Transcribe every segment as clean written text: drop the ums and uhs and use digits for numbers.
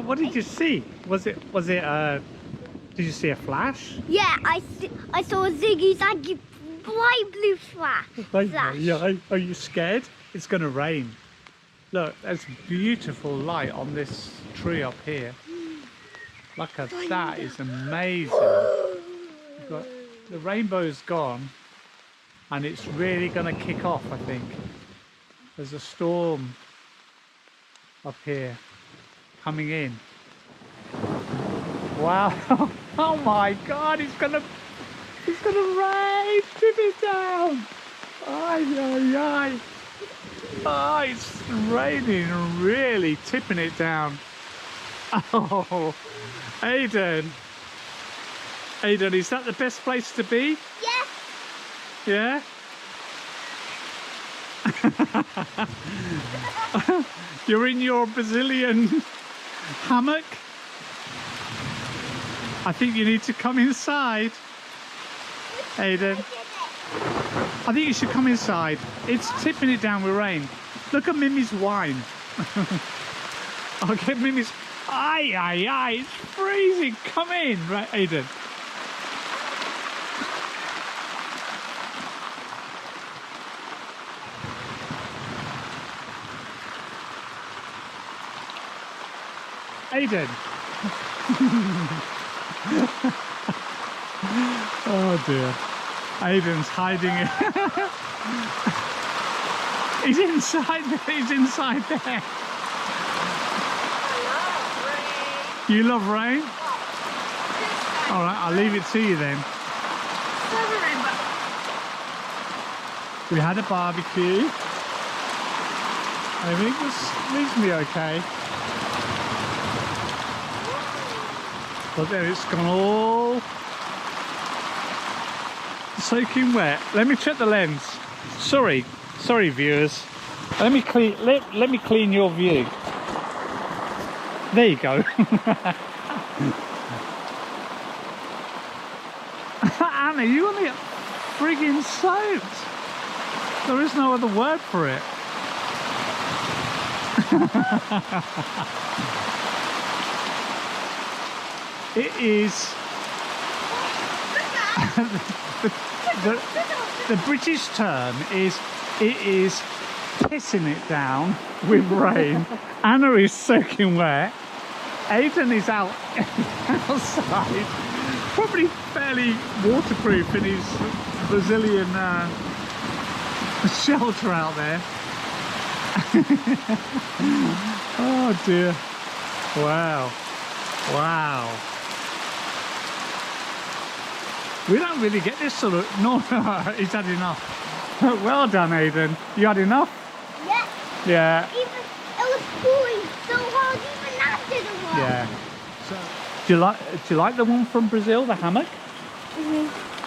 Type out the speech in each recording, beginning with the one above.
What did you see? Was it did you see a flash? Yeah, I saw a ziggy zaggy bright blue flash. Yeah. Are you scared? It's going to rain. Look, there's beautiful light on this tree up here. Look at that, is amazing. The rainbow's gone and it's really going to kick off, I think. There's a storm up here coming in. Wow. Oh my God, it's gonna rain. Tip it down. Ay, ay, ay. Oh, it's raining, really tipping it down. Oh, Aiden. Aiden, is that the best place to be? Yes. Yeah? You're in your Brazilian hammock? I think you need to come inside, Aiden. I think you should come inside. It's tipping it down with rain. Look at Mimi's wine. I'll get Mimi's... Aye, aye, aye, it's freezing. Come in, right, Aiden. Aiden. Oh dear. Aiden's hiding it. He's inside there. He's inside there. You love rain? All right, I'll leave it to you then. We had a barbecue. I think it was reasonably okay. But there it's gone all soaking wet. Let me check the lens. Sorry viewers. Let me clean your view. There you go. Anna, you want to get friggin' soaked. There is no other word for it. It is the British term is it is pissing it down with rain. Anna is soaking wet. Aiden is outside, probably fairly waterproof in his Brazilian shelter out there. Oh dear! Wow. We don't really get this sort of... No, he's had enough. Well done, Aiden. You had enough? Yeah. Yeah. Even it was pouring so hard, even that didn't work. Yeah. So, do you like the one from Brazil, the hammock?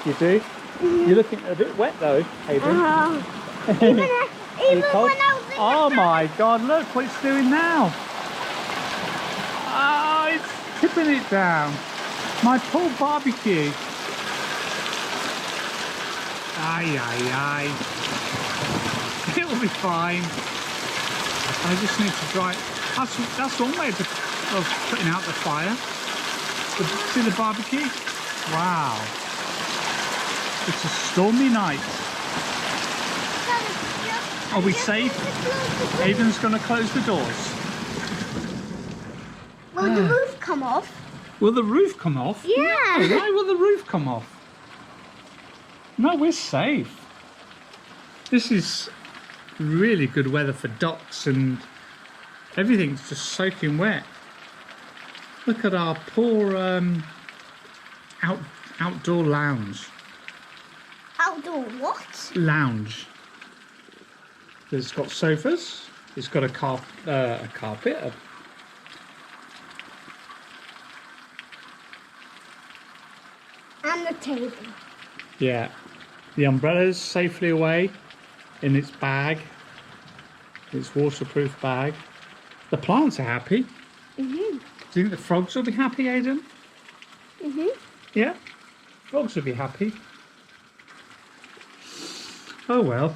You do? You're looking a bit wet though, Aiden. Even when I was in Oh my God! Look what it's doing now. Oh, it's tipping it down. My poor barbecue. Aye, aye, aye. It'll be fine. I just need to dry. That's one way of putting out the fire. See the barbecue? Wow. It's a stormy night. Are we safe? Aiden's going to close the doors. Will the roof come off? Will the roof come off? Yeah. No, why will the roof come off? No, we're safe. This is really good weather for ducks and everything's just soaking wet. Look at our poor outdoor lounge. Outdoor what? Lounge. It's got sofas. It's got a carpet. And the table. Yeah. The umbrella's safely away in its bag. Its waterproof bag. The plants are happy. Do you think the frogs will be happy, Aiden? Yeah? Frogs will be happy. Oh well.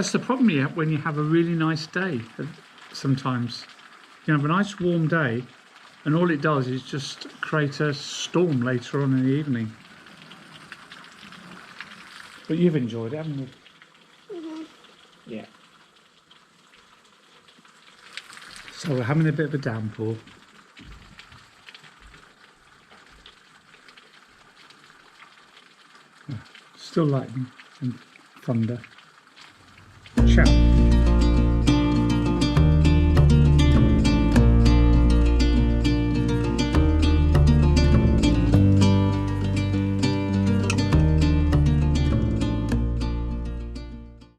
That's the problem you have when you have a really nice day. Sometimes you have a nice warm day, and all it does is just create a storm later on in the evening. But you've enjoyed it, haven't you? Mhm. Yeah. So we're having a bit of a downpour. Still lightning and thunder.